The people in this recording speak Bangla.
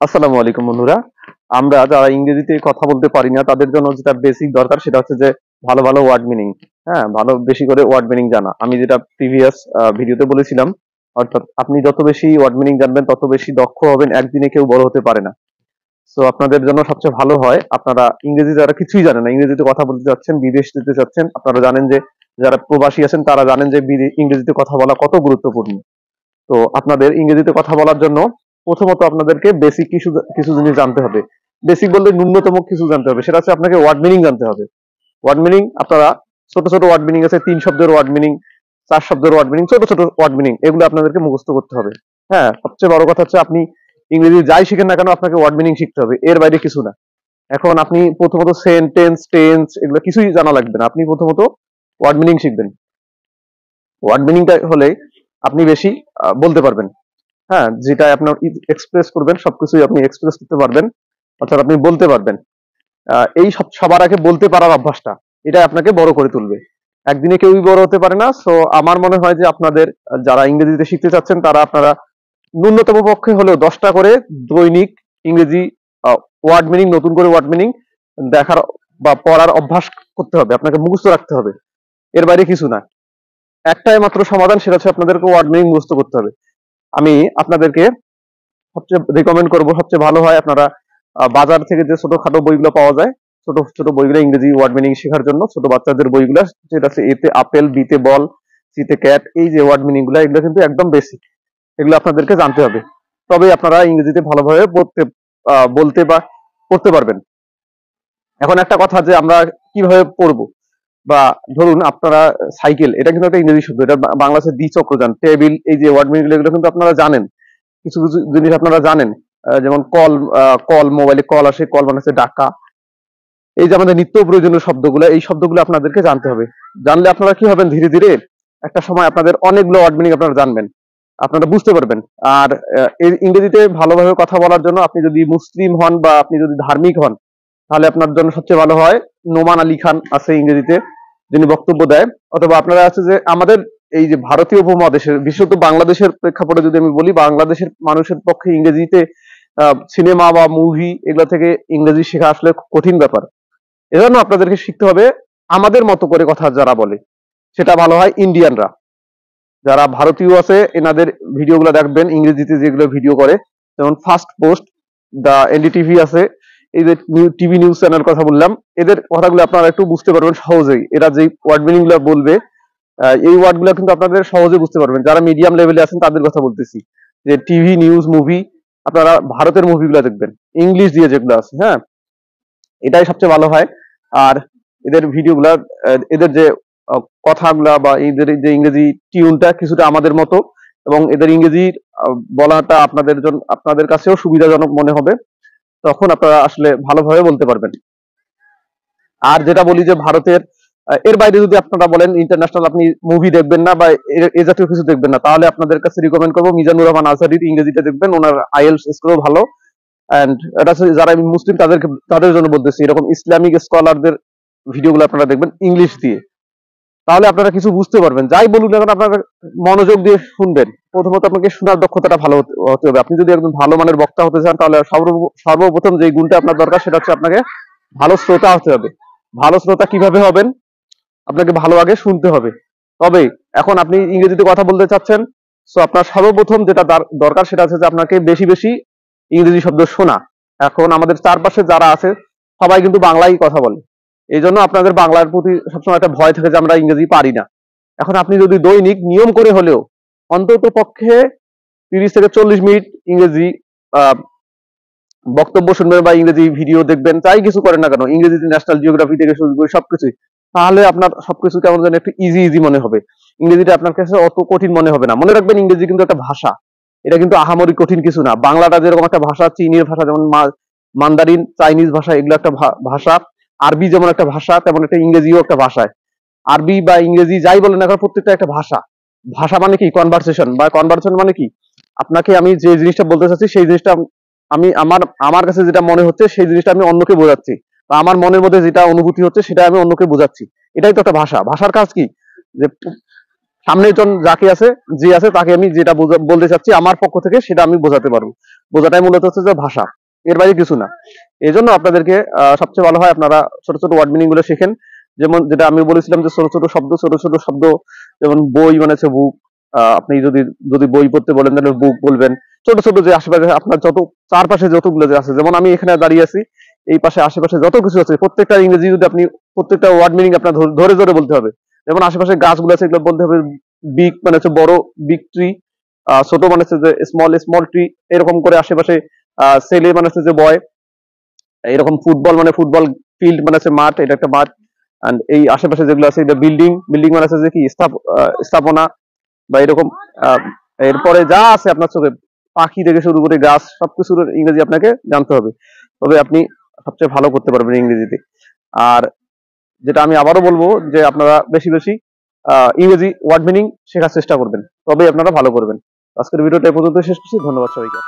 আসসালামু আলাইকুম বন্ধুরা। আমরা যারা ইংরেজিতে কথা বলতে পারি না তাদের জন্য যেটা বেসিক দরকার সেটা হচ্ছে যে ভালো ভালো ওয়ার্ড মিনিং। হ্যাঁ, ভালো বেশি করে ওয়ার্ড মিনিং জানা। আমি যেটা প্রিভিয়াস ভিডিওতে বলেছিলাম, অর্থাৎ আপনি যত বেশি ওয়ার্ড মিনিং জানবেন তত বেশি দক্ষ হবেন। একদিনে কেউ বড় হতে পারে না। সো আপনাদের জন্য সবচেয়ে ভালো হয় আপনারা ইংরেজি যারা কিছুই জানেন না, ইংরেজিতে কথা বলতে চাচ্ছেন, বিদেশ যেতে চাচ্ছেন, আপনারা জানেন যে যারা প্রবাসী আছেন তারা জানেন যে ইংরেজিতে কথা বলা কত গুরুত্বপূর্ণ। তো আপনাদের ইংরেজিতে কথা বলার জন্য প্রথমত আপনাদেরকে বেসিক কিছু কিছু জিনিস জানতে হবে। বেসিক বলতে ন্যূনতম কিছু জানতে হবে, সেটা হচ্ছে আপনাকে ওয়ার্ড মিনিং জানতে হবে। ওয়ার্ড মিনিং আপনারা ছোট ছোট ওয়ার্ড মিনিং আছে, 3 শব্দের ওয়ার্ড মিনিং, 4 শব্দের ওয়ার্ড মিনিং, ছোট ছোট ওয়ার্ড মিনিং, এগুলো আপনাদেরকে মুখস্থ করতে হবে। হ্যাঁ, সবচেয়ে বড় কথা হচ্ছে আপনি ইংরেজি যাই শিখেন না কেন আপনাকে ওয়ার্ড মিনিং শিখতে হবে, এর বাইরে কিছু না। এখন আপনি প্রথমত সেন্টেন্স টেন্স এগুলো কিছুই জানা লাগবে না, আপনি প্রথমত ওয়ার্ড মিনিং শিখবেন। ওয়ার্ড মিনিংটা হলে আপনি বেশি বলতে পারবেন। হ্যাঁ, যেটা আপনার এক্সপ্রেস করবেন সবকিছুই আপনি এক্সপ্রেস করতে পারবেন, অর্থাৎ আপনি বলতে পারবেন। এই সবার আগে বলতে পারার অভ্যাসটা, এটা আপনাকে বড় করে তুলবে। একদিনে কেউই বড় হতে পারে না। সো আমার মনে হয় যে আপনাদের যারা ইংরেজিতে শিখতে চাচ্ছেন তারা আপনারা ন্যূনতম পক্ষে হলেও 10টা করে দৈনিক ইংরেজি ওয়ার্ড মিনিং, নতুন করে ওয়ার্ড মিনিং দেখার বা পড়ার অভ্যাস করতে হবে, আপনাকে মুখস্থ রাখতে হবে। এর বাইরে কিছু না। একটাই মাত্র সমাধান, সেটা হচ্ছে আপনাদেরকে ওয়ার্ড মিনিং মুখস্থ করতে হবে। আমি আপনাদেরকে সবচেয়ে রিকমেন্ড করব, সবচেয়ে ভালো হয় আপনারা বাজার থেকে যে ছোটখাটো বইগুলো পাওয়া যায়, ছোট ছোট বইগুলো ইংরেজি ওয়ার্ড মিনিং শেখার জন্য, ছোট বাচ্চাদের বইগুলো, যেটা আছে এতে আপেল, বিতে বল, সিতে ক্যাট, এই যে ওয়ার্ড মিনিং গুলো, এগুলো কিন্তু একদম বেসিক। এগুলো আপনাদেরকে জানতে হবে, তবে আপনারা ইংরেজিতে ভালোভাবে বলতে বা পড়তে পারবেন। এখন একটা কথা যে আমরা কিভাবে পড়বো, বা ধরুন আপনারা সাইকেল, এটা কিন্তু একটা ইংরেজি শব্দ, এটা বাংলাদেশের দ্বিচক্রযান, টেবিল, এই যে ওয়ার্ড মিনিং এগুলো কিন্তু আপনারা জানেন। কিছু কিছু জিনিস আপনারা জানেন, যেমন কল, কল, মোবাইলে কল আসে, কল মানে হচ্ছে ডাকা। এই যে আমাদের নিত্য প্রয়োজনীয় শব্দগুলো, এই শব্দগুলো আপনাদেরকে জানতে হবে। জানলে আপনারা কি হবেন, ধীরে ধীরে একটা সময় আপনাদের অনেকগুলো ওয়ার্ড মিনিং আপনারা জানবেন, আপনারা বুঝতে পারবেন। আর এই ইংরেজিতে ভালোভাবে কথা বলার জন্য আপনি যদি মুসলিম হন বা আপনি যদি ধার্মিক হন, তাহলে আপনার জন্য সবচেয়ে ভালো হয় নোমান আলী খান আছে ইংরেজিতে, যিনি বক্তব্য দেয়। অথবা আপনারা আছে যে আমাদের এই যে ভারতীয় উপমহাদেশের, বিশেষত বাংলাদেশের প্রেক্ষাপটে যদি আমি বলি, বাংলাদেশের মানুষের পক্ষে ইংরেজিতে সিনেমা বা মুভি এগুলো থেকে ইংরেজি শেখা আসলে কঠিন ব্যাপার। এজন্য আপনাদেরকে শিখতে হবে আমাদের মতো করে কথা যারা বলে, সেটা ভালো হয় ইন্ডিয়ানরা। যারা ভারতীয় আছে এনাদের ভিডিওগুলো দেখবেন, ইংরেজিতে যেগুলো ভিডিও করে, যেমন ফার্স্ট পোস্ট, দা এনডিটিভি আছে, এই যে টিভি নিউজ চ্যানেল কথা বললাম, এদের কথাগুলো আপনারা একটু বুঝতে পারবেন সহজেই। এরা যে ওয়ার্ড মিনিং গুলো বলবে, এই ওয়ার্ড গুলো কিন্তু আপনাদের সহজে বুঝতে পারবেন। যারা মিডিয়াম লেভেলে আছেন তাদের কথা বলতেছি, যে টিভি নিউজ মুভি আপনারা ভারতের মুভিগুলো দেখবেন, ইংলিশ দিয়ে যেগুলো আছে। হ্যাঁ, এটাই সবচেয়ে ভালো হয়। আর এদের ভিডিওগুলা, এদের যে কথাগুলা বা এদের যে ইংরেজি টিউনটা কিছুটা আমাদের মতো, এবং এদের ইংরেজি বলাটা আপনাদের জন্য, আপনাদের কাছেও সুবিধাজনক মনে হবে। তখন আপনারা আসলে ভালোভাবে বলতে পারবেন। আর যেটা বলি যে ভারতের এর বাইরে যদি আপনারা বলেন ইন্টারন্যাশনাল আপনি মুভি দেখবেন না বা এ জাতীয় কিছু দেখবেন না, তাহলে আপনাদের কাছে রিকমেন্ড করবো মিজানুর রহমান আজহারির ইংরেজিটা দেখবেন, ওনার আইএলটিএস স্কোরও ভালো। এন্ড এটা যারা মুসলিম তাদের জন্য বলতেছি, এরকম ইসলামিক স্কলারদের ভিডিওগুলো আপনারা দেখবেন ইংলিশ দিয়ে, তাহলে আপনারা কিছু বুঝতে পারবেন। যাই বলুন এখন আপনারা মনোযোগ দিয়ে শুনবেন। প্রথমত আপনাকে শোনার দক্ষতাটা ভালো হতে হবে। আপনি যদি একদম ভালো মানের বক্তা হতে চান, তাহলে সর্বপ্রথম যে গুণটা আপনার দরকার সেটা হচ্ছে আপনাকে ভালো শ্রোতা হতে হবে। ভালো শ্রোতা কিভাবে হবেন, আপনাকে ভালো আগে শুনতে হবে। তবে এখন আপনি ইংরেজিতে কথা বলতে চাচ্ছেন, সো আপনার সর্বপ্রথম যেটা দরকার সেটা হচ্ছে যে আপনাকে বেশি বেশি ইংরেজি শব্দ শোনা। এখন আমাদের চারপাশে যারা আছে সবাই কিন্তু বাংলায় কথা বলে, এই জন্য আপনাদের বাংলার প্রতি সবসময় একটা ভয় থাকে যে আমরা ইংরেজি পারি না। এখন আপনি যদি দৈনিক নিয়ম করে হলেও অন্তত পক্ষে 30 থেকে 40 মিনিট ইংরেজি বক্তব্য শুনবেন বা ইংরেজি ভিডিও দেখবেন, যাই কিছু করেন না কেন, ইংরেজিতে ন্যাশনাল জিওগ্রাফি থেকে শুরু করে সবকিছুই, তাহলে আপনার সবকিছু কেমন যেন একটু ইজি ইজি মনে হবে। ইংরেজিটা আপনার কাছে অত কঠিন মনে হবে না। মনে রাখবেন ইংরেজি কিন্তু একটা ভাষা, এটা কিন্তু আহামরি কঠিন কিছু না। বাংলাটা যেরকম একটা ভাষা, চীনের ভাষা যেমন মান্দারিন, চাইনিজ ভাষা, এগুলো একটা ভাষা। আরবি যেমন একটা ভাষা, তেমন একটা ইংরেজিও একটা ভাষায়। আরবি বা ইংরেজি যাই বলেন না, প্রত্যেকটা একটা ভাষা। ভাষা মানে কি কনভারসেশন, বা কনভারসেশন মানে কি, আপনাকে আমি যে জিনিসটা বলতে চাচ্ছি সেই জিনিসটা আমি আমার আমার কাছে যেটা মনে হচ্ছে সেই জিনিসটা আমি অন্যকে বোঝাচ্ছি, বা আমার মনের মধ্যে যেটা অনুভূতি হচ্ছে সেটা আমি অন্যকে বোঝাচ্ছি। এটাই তো একটা ভাষা। ভাষার কাজ কি, যে সামনে জন যাকে আছে যে আছে তাকে আমি যেটা বলতে চাচ্ছি আমার পক্ষ থেকে সেটা আমি বোঝাতে পারবো। বোঝাটাই মূলত হচ্ছে যে ভাষা, এর বাইরে কিছু না। এই জন্য আপনাদেরকে সবচেয়ে ভালো হয় আপনারা ছোট ছোট ওয়ার্ড মিনিং গুলো শেখেন। যেমন যেটা আমি বলেছিলাম যে ছোট ছোট শব্দ, ছোট ছোট শব্দ, যেমন বই মানে হচ্ছে বুক। আপনি যদি যদি বই পড়তে বলেন তাহলে বুক বলবেন। ছোট ছোট যে আশেপাশে আপনার যত চারপাশে যতগুলো যে আছে, যেমন আমি এখানে দাঁড়িয়ে আছি, এই পাশে আশেপাশে যত কিছু আছে প্রত্যেকটা ইংরেজি যদি আপনি প্রত্যেকটা ওয়ার্ড মিনিং আপনার ধরে ধরে বলতে হবে। যেমন আশেপাশে গাছগুলো আছে এগুলো বলতে হবে বিগ মানে হচ্ছে বড়, বিগ ট্রি। ছোট মানে হচ্ছে যে স্মল, স্মল ট্রি। এরকম করে আশেপাশে ছেলে মানে হচ্ছে যে বয়। এরকম ফুটবল মানে ফুটবল ফিল্ড মানে হচ্ছে মাঠ, এটা একটা মাঠ। এন্ড এই আশেপাশে যেগুলো আছে এটা বিল্ডিং, বিল্ডিং মানে হচ্ছে যে কি স্থাপনা বা এরকম। আহ, এরপরে যা আছে আপনার চোখে, পাখি থেকে শুরু করে গাছ, সবকিছুর ইংরেজি আপনাকে জানতে হবে, তবে আপনি সবচেয়ে ভালো করতে পারবেন ইংরেজিতে। আর যেটা আমি আবারও বলবো যে আপনারা বেশি বেশি ইংরেজি ওয়ার্ড মিনিং শেখার চেষ্টা করবেন, তবেই আপনারা ভালো করবেন। আজকের ভিডিওটা এই পর্যন্ত শেষ করছি। ধন্যবাদ সবাইকে।